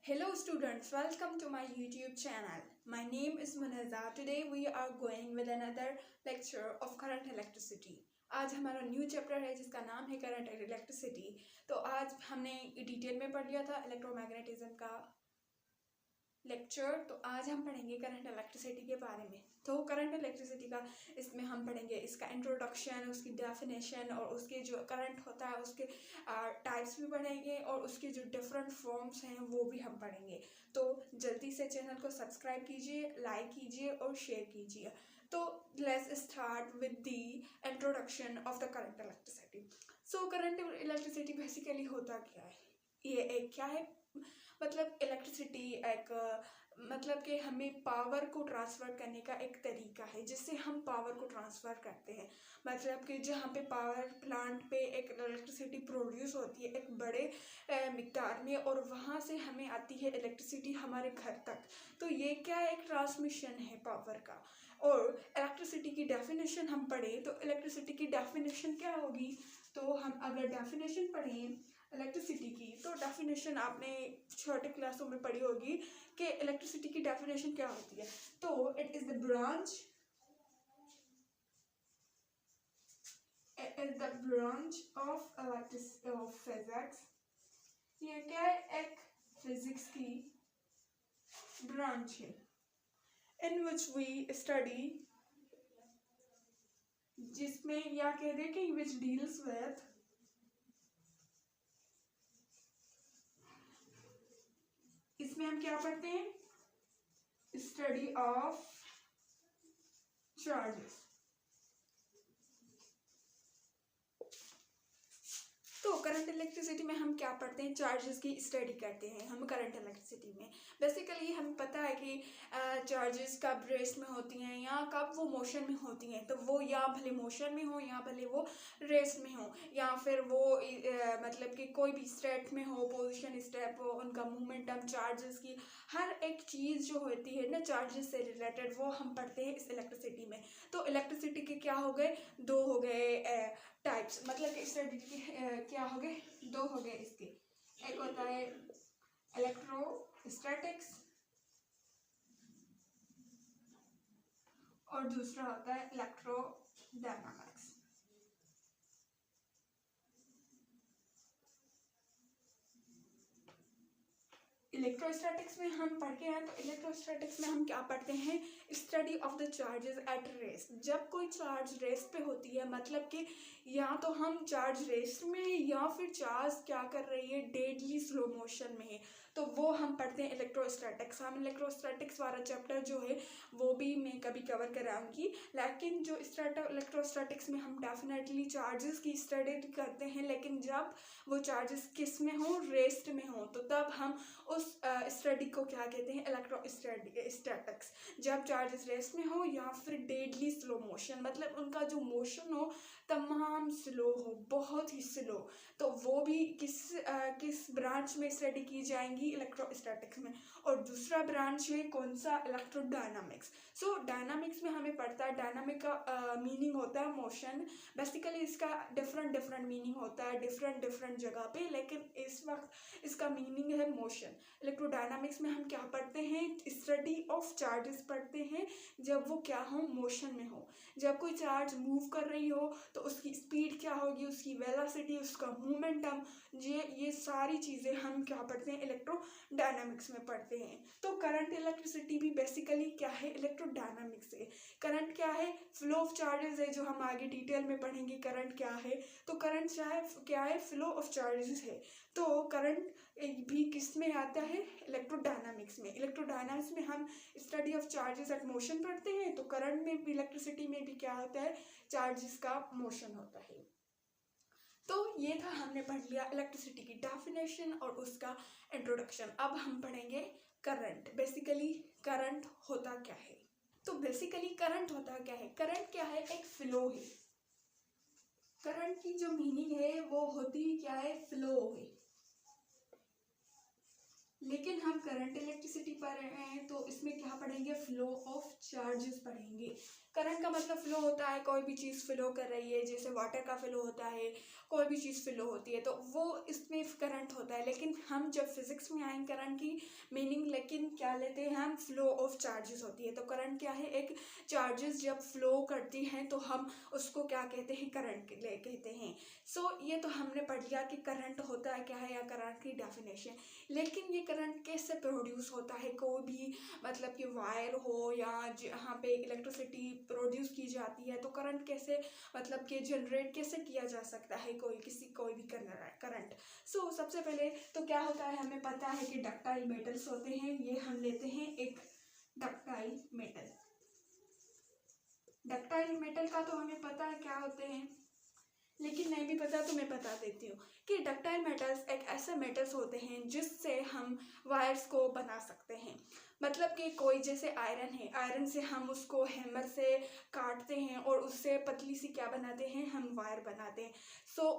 Hello students, welcome to my YouTube channel. My name is Munaza. Today we are going with another lecture of current electricity. आज हमारा new chapter है जिसका नाम है current electricity. तो आज हमने डिटेल में पढ़ लिया था इलेक्ट्रोमैग्नेटिज्म का लेक्चर। तो आज हम पढ़ेंगे करंट इलेक्ट्रिसिटी के बारे में। तो करंट इलेक्ट्रिसिटी का इसमें हम पढ़ेंगे इसका इंट्रोडक्शन, उसकी डेफिनेशन और उसके जो करंट होता है उसके टाइप्स भी पढ़ेंगे और उसके जो डिफरेंट फॉर्म्स हैं वो भी हम पढ़ेंगे। तो जल्दी से चैनल को सब्सक्राइब कीजिए, लाइक कीजिए और शेयर कीजिए। तो let's start with the introduction of the current electricity. So current electricity basically होता क्या है? ये एक क्या है, मतलब इलेक्ट्रिसिटी एक मतलब कि हमें पावर को ट्रांसफ़र करने का एक तरीका है जिससे हम पावर को ट्रांसफ़र करते हैं। मतलब कि जहाँ पे पावर प्लांट पे एक इलेक्ट्रिसिटी प्रोड्यूस होती है एक बड़े मिक़दार में और वहाँ से हमें आती है इलेक्ट्रिसिटी हमारे घर तक। तो ये क्या है, एक ट्रांसमिशन है पावर का। और इलेक्ट्रिसिटी की डेफिनेशन हम पढ़ें तो इलेक्ट्रिसिटी की डेफिनेशन क्या होगी? तो हम अगर डेफिनेशन पढ़ें इलेक्ट्रिसिटी की तो डेफिनेशन आपने छोटे क्लासों में पढ़ी होगी कि इलेक्ट्रिसिटी की डेफिनेशन क्या होती है। तो it is the branch of physics. ये क्या है, एक फिजिक्स की ब्रांच है इन विच वी स्टडी, जिसमें या कह दे कि विच डील्स विथ इसमें हम क्या पढ़ते हैं, स्टडी ऑफ चार्जेस। तो करंट इलेक्ट्रिसिटी में हम क्या पढ़ते हैं, चार्जेस की स्टडी करते हैं हम करंट इलेक्ट्रिसिटी में। बेसिकली हमें पता है कि चार्जेस कब रेस्ट में होती हैं या कब वो मोशन में होती हैं। तो वो या भले मोशन में हो या भले वो रेस्ट में हो या फिर वो मतलब कि कोई भी स्टेट में हो, पोजीशन स्टेप हो, उनका मोमेंटम, चार्जेस की हर एक चीज़ जो होती है ना चार्जेस से रिलेटेड वो हम पढ़ते हैं इस इलेक्ट्रिसिटी में। तो इलेक्ट्रिसिटी के क्या हो गए, दो हो गए टाइप्स, मतलब कि स्टडी के क्या हो गए, दो हो गए इसके। एक होता है इलेक्ट्रोस्टैटिक्स और दूसरा होता है इलेक्ट्रोडायनामिक्स। इलेक्ट्रोस्टैटिक्स में हम पढ़ के हैं तो इलेक्ट्रोस्टैटिक्स में हम क्या पढ़ते हैं, study of the charges at rest. जब कोई चार्ज रेस्ट पे होती है मतलब कि या तो हम चार्ज रेस्ट में या फिर चार्ज क्या कर रही है, डेडली स्लो मोशन में है, तो वो हम पढ़ते हैं इलेक्ट्रोस्टैटिक्स। हम इलेक्ट्रोस्टैटिक्स वाला चैप्टर जो है वो भी मैं कभी कवर कराऊंगी। लेकिन जो इलेक्ट्रोस्टैटिक्स में हम डेफिनेटली चार्जेस की स्टडी करते हैं, लेकिन जब वो चार्जेस किस में हो, रेस्ट में हो, तो तब हम उस स्टडी को क्या कहते हैं, इलेक्ट्रोस्टैटिक्स। जब चार्जेस रेस्ट में हो या फिर डेडली स्लो मोशन, मतलब उनका जो मोशन हो तमाम स्लो हो, बहुत ही स्लो, तो वो भी किस ब्रांच में स्टडी की जाएंगी, इलेक्ट्रोस्टैटिक्स में। और दूसरा ब्रांच है कौन सा, इलेक्ट्रोडायनामिक्स। सो डायनामिक्स में हमें पढ़ता है, डायनामिक का मीनिंग होता है मोशन। बेसिकली इसका डिफरेंट मीनिंग होता है डिफरेंट जगह पे, लेकिन इस वक्त इसका मीनिंग है मोशन। इलेक्ट्रोडायनामिक्स में हम क्या पढ़ते हैं, स्टडी ऑफ चार्जेस पढ़ते हैं जब वो क्या हो, मोशन में हो। जब कोई चार्ज मूव कर रही हो तो उसकी स्पीड क्या होगी, उसकी वेलोसिटी, उसका मोमेंटम, ये सारी चीज़ें हम क्या पढ़ते हैं, इलेक्ट्रोडायनामिक्स में पढ़ते हैं। तो करंट इलेक्ट्रिसिटी भी बेसिकली क्या है, इलेक्ट्रोडायनामिक्स है। करंट क्या है, फ्लो ऑफ चार्जेस है, जो हम आगे डिटेल में पढ़ेंगे करंट क्या है। तो करंट क्या है, फ्लो ऑफ चार्जेस है। तो करंट भी किस में आता है, इलेक्ट्रोडायनामिक्स में। इलेक्ट्रोडायनामिक्स में हम study of charges at motion पढ़ते हैं, तो करंट में भी, इलेक्ट्रिसिटी में भी क्या होता है, चार्जेस का मोशन होता है। तो ये था, हमने पढ़ लिया इलेक्ट्रिसिटी की डेफिनेशन और उसका इंट्रोडक्शन। अब हम पढ़ेंगे करंट। बेसिकली करंट होता क्या है, तो बेसिकली करंट होता क्या है, करंट क्या है, एक फ्लो है। करंट की जो मीनिंग है वो होती क्या है, फ्लो है। लेकिन हम करंट इलेक्ट्रिसिटी पढ़ रहे हैं तो इसमें क्या पढ़ेंगे, फ्लो ऑफ चार्जेस पढ़ेंगे। करंट का मतलब फ्लो होता है, कोई भी चीज़ फ्लो कर रही है, जैसे वाटर का फ्लो होता है, कोई भी चीज़ फ्लो होती है तो वो इसमें करंट होता है। लेकिन हम जब फिजिक्स में आए करंट की मीनिंग लेकिन क्या लेते हैं हम, फ्लो ऑफ चार्जेस होती है। तो करंट क्या है, एक चार्जेस जब फ्लो करती हैं तो हम उसको क्या कहते हैं, करंट कहते हैं। सो ये तो हमने पढ़ लिया कि करंट होता है क्या है या करंट की डेफिनेशन। लेकिन ये करंट कैसे प्रोड्यूस होता है, कोई भी मतलब कि वायर हो या जहाँ पे इलेक्ट्रिसिटी प्रोड्यूस की जाती है तो करंट कैसे मतलब कि जनरेट कैसे किया जा सकता है, कोई भी करंट। सो सबसे पहले तो क्या होता है, हमें पता है कि डक्टाइल मेटल्स होते हैं। ये हम लेते हैं एक डक्टाइल मेटल। डक्टाइल मेटल का तो हमें पता है क्या होते हैं, लेकिन नहीं भी पता तो मैं बता देती हूँ कि डक्टाइल मेटल्स एक ऐसे मेटल्स होते हैं जिससे हम वायर्स को बना सकते हैं। मतलब कि कोई जैसे आयरन है, आयरन से हम उसको हैमर से काटते हैं और उससे पतली सी क्या बनाते हैं, हम वायर बनाते हैं। सो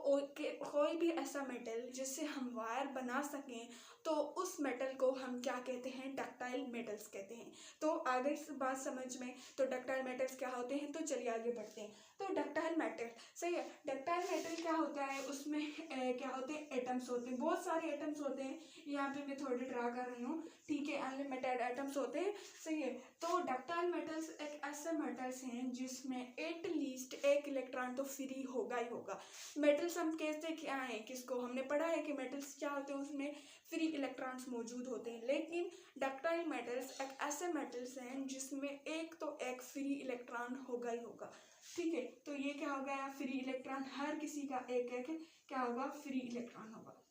कोई भी ऐसा मेटल जिससे हम वायर बना सकें तो उस मेटल को हम क्या कहते हैं, डक्टाइल मेटल्स कहते हैं। तो आगे इस बात समझ में, तो डक्टाइल मेटल्स क्या होते हैं, तो चलिए आगे बढ़ते हैं। तो डक्टाइल मेटल सही है, डक्टाइल मेटल क्या होता है, उसमें क्या होते हैं, एटम्स होते हैं, बहुत सारे एटम्स होते हैं। यहाँ पे मैं थोड़ी ड्रा कर रही हूँ, ठीक है, अनलिमिटेड एटम्स होते हैं, सही है। तो डक्टाइल मेटल्स एक ऐसे मेटल्स हैं जिसमें एटलीस्ट एक इलेक्ट्रॉन तो फ्री होगा ही होगा। मेटल्स हम कहते क्या है, किसको हमने पढ़ा है कि मेटल्स क्या होते हैं, उसमें फ्री इलेक्ट्रॉन्स मौजूद होते हैं। लेकिन डक्टाइल मेटल्स एक ऐसे मेटल्स हैं जिसमें एक तो एक फ्री इलेक्ट्रॉन होगा ही होगा, ठीक है। तो ये क्या हो गया, फ्री इलेक्ट्रॉन, हर किसी का एक एक क्या होगा, फ्री इलेक्ट्रॉन होगा।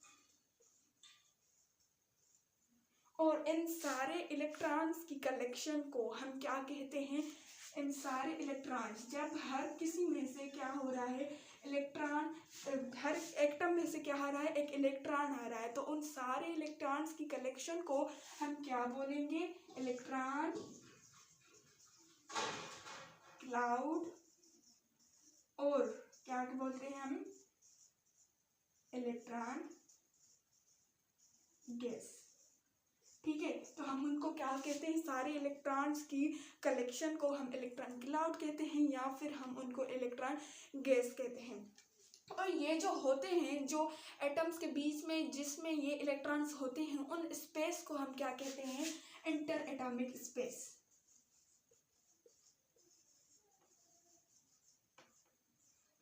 और इन सारे इलेक्ट्रॉन्स की कलेक्शन को हम क्या कहते हैं, इन सारे इलेक्ट्रॉन्स, जब हर किसी में से क्या हो रहा है, इलेक्ट्रॉन, हर एटम में से क्या आ रहा है, एक इलेक्ट्रॉन आ रहा है, तो उन सारे इलेक्ट्रॉन्स की कलेक्शन को हम क्या बोलेंगे, इलेक्ट्रॉन क्लाउड, और क्या बोलते हैं हम, इलेक्ट्रॉन गैस, ठीक है। तो हम उनको क्या कहते हैं, सारे इलेक्ट्रॉन्स की कलेक्शन को हम इलेक्ट्रॉन क्लाउड कहते हैं या फिर हम उनको इलेक्ट्रॉन गैस कहते हैं। और ये जो होते हैं, जो एटम्स के बीच में जिसमें ये इलेक्ट्रॉन्स होते हैं, उन स्पेस को हम क्या कहते हैं, इंटर एटॉमिक स्पेस।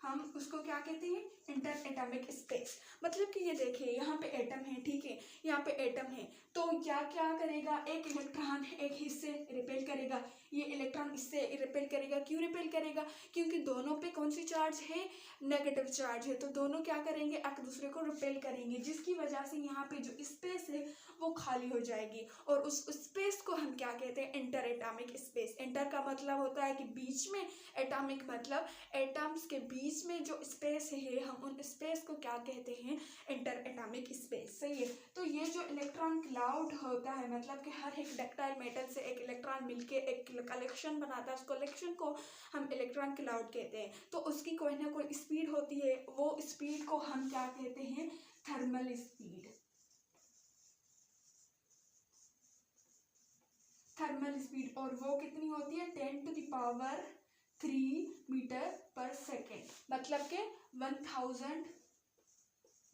हम उसको क्या कहते हैं, इंटर एटॉमिक स्पेस। मतलब कि ये देखिए, यहाँ पे एटम है, ठीक है, यहाँ पे एटम है, तो क्या क्या करेगा, एक इलेक्ट्रॉन एक हिस्से रिपेल करेगा, ये इलेक्ट्रॉन इससे रिपेल करेगा। क्यों रिपेल करेगा, क्योंकि दोनों पे कौन सी चार्ज है, नेगेटिव चार्ज है, तो दोनों क्या करेंगे, एक दूसरे को रिपेल करेंगे, जिसकी वजह से यहाँ पे जो स्पेस है वो खाली हो जाएगी। और उस स्पेस को हम क्या कहते हैं, इंटर एटॉमिक स्पेस। इंटर का मतलब होता है कि बीच में, एटॉमिक मतलब एटम्स के बीच में जो स्पेस है, हम उन स्पेस को क्या कहते हैं, इंटर एटॉमिक स्पेस, सही है। तो ये जो इलेक्ट्रॉन क्लाउड होता है, मतलब कि हर एक डक्टाइल मेटल से एक इलेक्ट्रॉन मिलके एक कलेक्शन बनाता है, उस कलेक्शन को हम इलेक्ट्रॉन क्लाउड कहते हैं। तो उसकी कोई ना कोई स्पीड होती है, वो स्पीड को हम क्या कहते हैं, थर्मल स्पीड। थर्मल स्पीड, और वो कितनी होती है, 10⁻³ मीटर पर सेकेंड, मतलब के 1000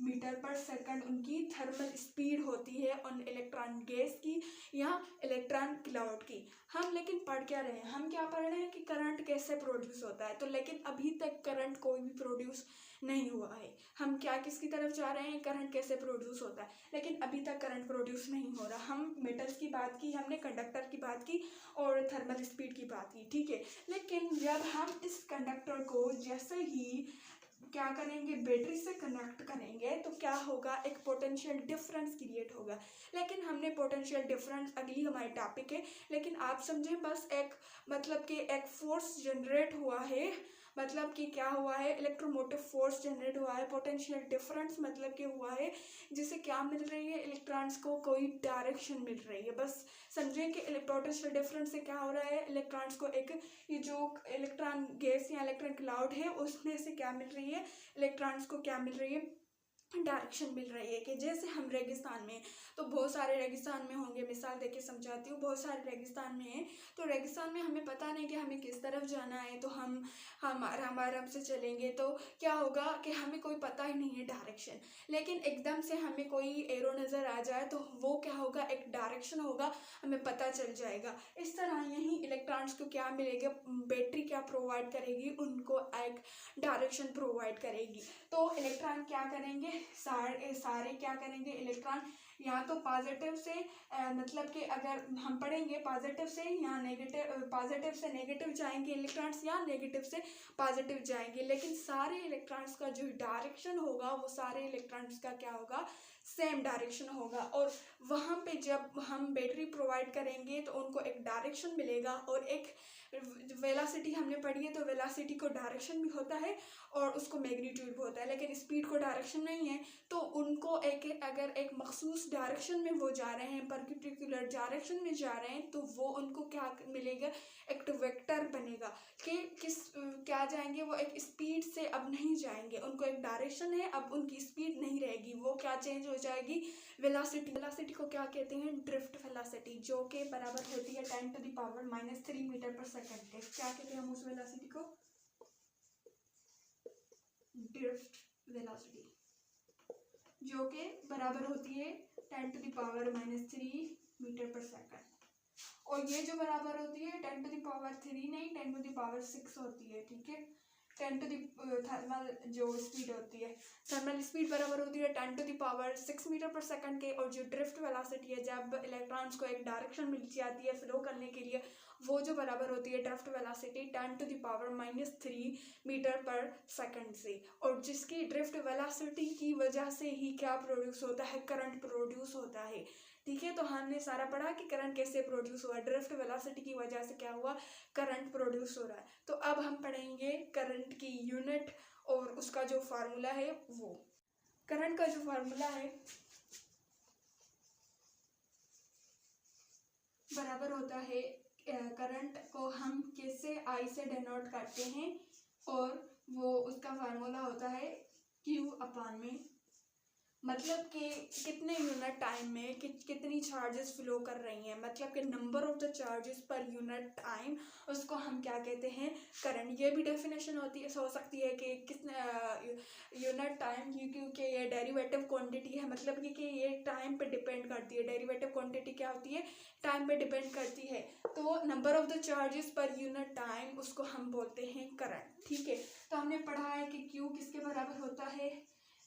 मीटर पर सेकंड उनकी थर्मल स्पीड होती है उन इलेक्ट्रॉन गैस की या इलेक्ट्रॉन क्लाउड की। हम लेकिन पढ़ क्या रहे हैं, हम क्या पढ़ रहे हैं कि करंट कैसे प्रोड्यूस होता है। तो लेकिन अभी तक करंट कोई भी प्रोड्यूस नहीं हुआ है। हम क्या किसकी तरफ जा रहे हैं, करंट कैसे प्रोड्यूस होता है, लेकिन अभी तक करंट प्रोड्यूस नहीं हो रहा। हम मेटल्स की बात की, हमने कंडक्टर की बात की और थर्मल स्पीड की बात की, ठीक है। लेकिन जब हम इस कंडक्टर को जैसे ही क्या करेंगे, बैटरी से कनेक्ट करेंगे तो क्या होगा, एक पोटेंशियल डिफरेंस क्रिएट होगा। लेकिन हमने पोटेंशियल डिफरेंस, अगली हमारी टॉपिक है, लेकिन आप समझें बस एक मतलब कि एक फोर्स जनरेट हुआ है, मतलब कि क्या हुआ है, इलेक्ट्रोमोटिव फोर्स जनरेट हुआ है। पोटेंशियल डिफरेंस मतलब कि हुआ है जिसे क्या मिल रही है, इलेक्ट्रॉन्स को कोई डायरेक्शन मिल रही है। बस समझें कि पोटेंशियल डिफरेंस से क्या हो रहा है, इलेक्ट्रॉन्स को एक, ये जो इलेक्ट्रॉन गैस या इलेक्ट्रॉन क्लाउड है उसमें से क्या मिल रही है, इलेक्ट्रॉन्स को क्या मिल रही है, डायरेक्शन मिल रही है कि जैसे हम रेगिस्तान में, तो बहुत सारे रेगिस्तान में होंगे, मिसाल देके समझाती हूँ, बहुत सारे रेगिस्तान में हैं, तो रेगिस्तान में हमें पता नहीं कि हमें किस तरफ जाना है, तो हम आराम से चलेंगे तो क्या होगा कि हमें कोई पता ही नहीं है डायरेक्शन। लेकिन एकदम से हमें कोई एरो नज़र आ जाए तो वो क्या होगा, एक डायरेक्शन होगा, हमें पता चल जाएगा। इस तरह यही इलेक्ट्रॉन्स को क्या मिलेगा, बैटरी क्या प्रोवाइड करेगी, उनको एक डायरेक्शन प्रोवाइड करेगी। तो इलेक्ट्रॉन क्या करेंगे, सारे क्या करेंगे, इलेक्ट्रॉन या तो पॉजिटिव से मतलब कि अगर हम पढ़ेंगे पॉजिटिव से या नेगेटिव, पॉजिटिव से नेगेटिव जाएंगे इलेक्ट्रॉन्स या नेगेटिव से पॉजिटिव जाएंगे, लेकिन सारे इलेक्ट्रॉन्स का जो डायरेक्शन होगा वो सारे इलेक्ट्रॉन्स का क्या होगा, सेम डायरेक्शन होगा। और वहाँ पे जब हम बैटरी प्रोवाइड करेंगे तो उनको एक डायरेक्शन मिलेगा और एक वेलोसिटी हमने पढ़ी है, तो वेलोसिटी को डायरेक्शन भी होता है और उसको मैग्नीट्यूड भी होता है, लेकिन स्पीड को डायरेक्शन नहीं है। तो उनको अगर एक मखसूस डायरेक्शन में वो जा रहे हैं, पर्टिकुलर डायरेक्शन में जा रहे हैं, तो वो उनको क्या मिलेगा, एक तो वेक्टर बनेगा कि क्या जाएंगे, वो एक स्पीड से अब नहीं जाएंगे, उनको एक डायरेक्शन है, अब उनकी स्पीड नहीं रहेगी, वो क्या चेंज हो जाएगी, वेलोसिटी को क्या कहते हैं, ड्रिफ्ट वेलोसिटी, जो कि बराबर होती है 10⁻³ मीटर पर सेकंड के। क्या कहते हैं हम उस वेलोसिटी को, ड्रिफ्ट वेलोसिटी, जो कि बराबर होती है 10⁻³ मीटर पर सेकंड। और ये जो बराबर होती है 10⁻³ नहीं, 10⁻6 होती है, ठीक है। थर्मल जो स्पीड होती है, थर्मल स्पीड बराबर होती है 10⁻6 मीटर पर सेकंड के। और जो ड्रिफ्ट वेलोसिटी है, जब इलेक्ट्रॉन्स को एक डायरेक्शन मिल जाती है फ्लो करने के लिए, वो जो बराबर होती है ड्रिफ्ट वेलोसिटी 10⁻³ मीटर पर सेकंड से। और जिसकी ड्रिफ्ट वेलोसिटी की वजह से ही क्या प्रोड्यूस होता है, करंट प्रोड्यूस होता है, ठीक है। तो हमने सारा पढ़ा कि करंट कैसे प्रोड्यूस हुआ, ड्रिफ्ट वेलोसिटी की वजह से क्या हुआ, करंट प्रोड्यूस हो रहा है। तो अब हम पढ़ेंगे करंट की यूनिट और उसका जो फार्मूला है। वो करंट का जो फार्मूला है बराबर होता है, करंट को हम कैसे आई से डिनोट करते हैं, और वो उसका फार्मूला होता है Q/में, मतलब कि कितने यूनिट टाइम में कितनी चार्जेस फ्लो कर रही हैं, मतलब कि number of the charges per unit time, उसको हम क्या कहते हैं, करंट। ये भी डेफिनेशन हो सकती है कि कितने यूनिट टाइम, क्योंकि ये डेरिवेटिव क्वांटिटी है, मतलब कि ये टाइम पे डिपेंड करती है। डेरिवेटिव क्वांटिटी क्या होती है, टाइम पे डिपेंड करती है। तो number of the charges per unit time, उसको हम बोलते हैं करंट, ठीक है। तो हमने पढ़ा है कि Q किसके बराबर होता है,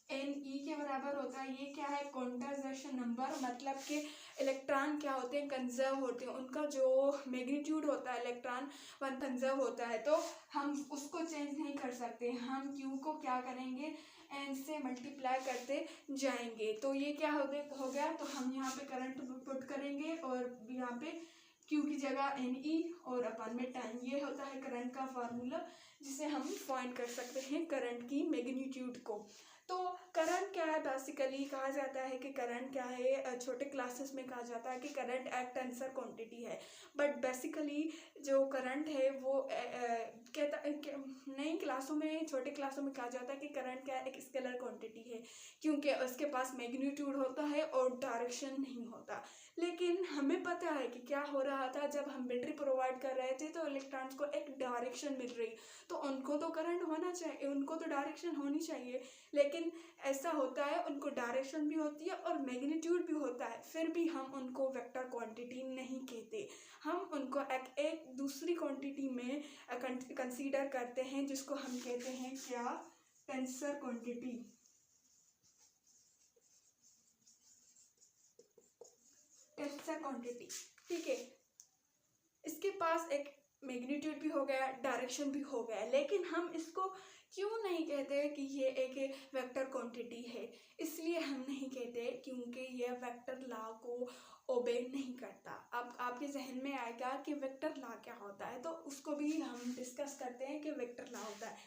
Ne के बराबर होता है। ये क्या है, क्वांटाइजेशन नंबर, मतलब कि इलेक्ट्रॉन क्या होते हैं, कंजर्व होते हैं, उनका जो मैग्नीट्यूड होता है इलेक्ट्रॉन वन कंजर्व होता है, तो हम उसको चेंज नहीं कर सकते। हम Q को क्या करेंगे, N से मल्टीप्लाई करते जाएंगे। तो ये क्या हो गया, तो हम यहाँ पे करंट पुट करेंगे और यहाँ पे Q की जगह Ne और अपन में टाइम, ये होता है करंट का फार्मूला, जिसे हम फाइंड कर सकते हैं करंट की मैग्नीट्यूड को। तो करंट क्या है, बेसिकली कहा जाता है कि करंट क्या है, छोटे क्लासेस में कहा जाता है कि करंट एक टेंसर क्वांटिटी है, बट बेसिकली जो करंट है वो नई क्लासों में, छोटे क्लासों में कहा जाता है कि करंट क्या है, एक स्केलर क्वांटिटी है, क्योंकि उसके पास मैग्नीट्यूड होता है और डायरेक्शन नहीं होता। लेकिन हमें पता है कि क्या हो रहा था, जब हम बैटरी प्रोवाइड कर रहे थे तो इलेक्ट्रॉन्स को एक डायरेक्शन मिल रही, तो उनको तो करंट होना चाहिए, उनको तो डायरेक्शन होनी चाहिए। लेकिन ऐसा होता है, उनको डायरेक्शन भी होती है और मैग्नीट्यूड भी होता है, फिर भी हम उनको वेक्टर क्वांटिटी नहीं कहते, हम उनको एक दूसरी क्वांटिटी में कंसीडर करते हैं, जिसको हम कहते हैं क्या, टेंसर क्वांटिटी। टेंसर क्वांटिटी, ठीक है। इसके पास एक मैग्नीट्यूड भी हो गया, डायरेक्शन भी हो गया, लेकिन हम इसको क्यों नहीं कहते कि ये एक वेक्टर क्वांटिटी है, इसलिए हम नहीं कहते क्योंकि ये वेक्टर लॉ को ओबे नहीं करता। अब आपके जहन में आएगा कि वेक्टर लॉ क्या होता है, तो उसको भी हम डिस्कस करते हैं कि वेक्टर लॉ होता है।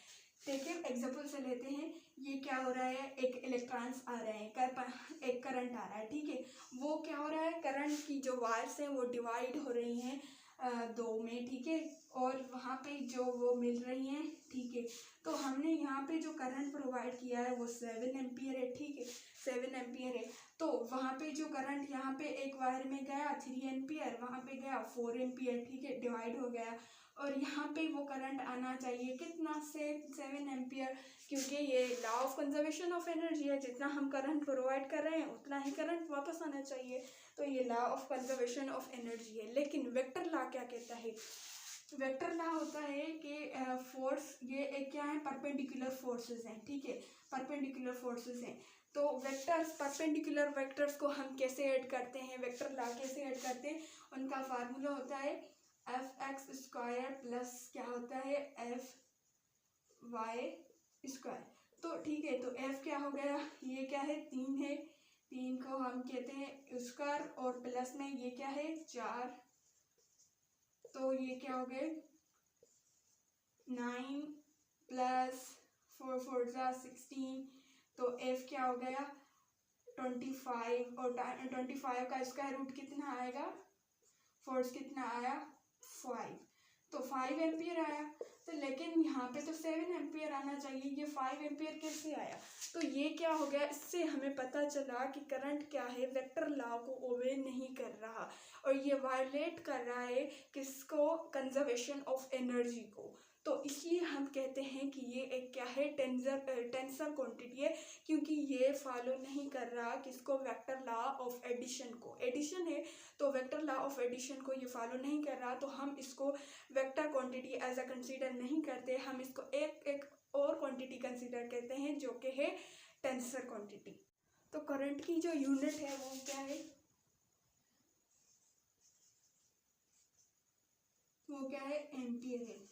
देखिए एग्जाम्पल से लेते हैं, ये क्या हो रहा है, एक इलेक्ट्रॉन्स आ रहे हैं, एक करंट आ रहा है, ठीक है। वो क्या हो रहा है, करंट की जो वायर्स हैं वो डिवाइड हो रही हैं 2 में, ठीक है, और वहाँ पे जो वो मिल रही हैं, ठीक है। तो हमने यहाँ पे जो करंट प्रोवाइड किया है वो 7 एम्पियर है, ठीक है, 7 एम्पियर है। तो वहाँ पे जो करंट यहाँ पे एक वायर में गया 3 एम्पियर, वहाँ पे गया 4 एम्पियर, ठीक है, डिवाइड हो गया। और यहाँ पे वो करंट आना चाहिए कितना, से 7 एम्पियर, क्योंकि ये law of conservation of energy है, जितना हम करंट प्रोवाइड कर रहे हैं उतना ही करंट वापस आना चाहिए। तो ये law of conservation of energy है। लेकिन वेक्टर लॉ क्या कहता है? वेक्टर लॉ होता है कि फोर्स, ये एक क्या है, परपेंडिकुलर फोर्सेस हैं, ठीक है, परपेंडिकुलर फोर्सेस हैं। तो वेक्टर्स, परपेंडिकुलर वेक्टर्स को हम कैसे ऐड करते हैं, वेक्टर लॉ कैसे ऐड करते हैं, उनका फार्मूला होता है f(x)² प्लस क्या होता है f(y)²। तो ठीक है, तो f क्या हो गया, ये क्या है 3 है, 3 को हम कहते हैं स्क्वायर, और प्लस में ये क्या है 4, तो ये क्या हो गए 9 प्लस 4 4 16, तो f क्या हो गया 25, और 25 का स्क्वायर रूट कितना आएगा, फोर्स कितना आया 5, तो 5 एम्पियर आया। तो लेकिन यहाँ पे तो 7 एम्पियर आना चाहिए, ये 5 एम्पियर कैसे आया? तो ये क्या हो गया, इससे हमें पता चला कि करंट क्या है, वेक्टर लॉ को ओबे नहीं कर रहा, और ये वायलेट कर रहा है किसको, कंजर्वेशन ऑफ एनर्जी को। तो इसलिए हम कहते हैं कि ये एक क्या है, टेंसर क्वांटिटी है, क्योंकि ये फॉलो नहीं कर रहा किसको, वेक्टर लॉ ऑफ एडिशन को। एडिशन है तो वेक्टर लॉ ऑफ एडिशन को ये फॉलो नहीं कर रहा, तो हम इसको vector quantity as a consider नहीं करते, हम इसको एक और क्वांटिटी कंसीडर करते हैं जो कि है टेंसर क्वांटिटी। तो करंट की जो यूनिट है वो क्या है, वो क्या है, एम्पियर है।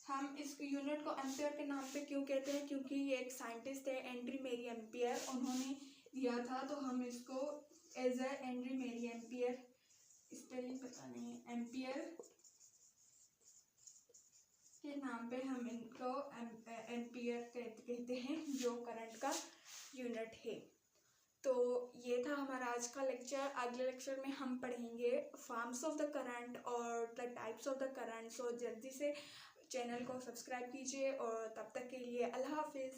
हम इस यूनिट को एम्पियर के नाम पे क्यों कहते हैं, क्योंकि ये एक साइंटिस्ट है एंड्री मेरी एम्पियर, उन्होंने दिया था, तो हम इसको एज ए एंड्री मेरी एम्पियर, स्पेलिंग पता नहीं है, एम्पियर के नाम पे हम इनको एम्पियर कहते हैं, जो करंट का यूनिट है। तो ये था हमारा आज का लेक्चर। अगले लेक्चर में हम पढ़ेंगे फॉर्म्स ऑफ द करंट और the types of the current. So जल्दी से चैनल को सब्सक्राइब कीजिए, और तब तक के लिए अल्लाह हाफिज़।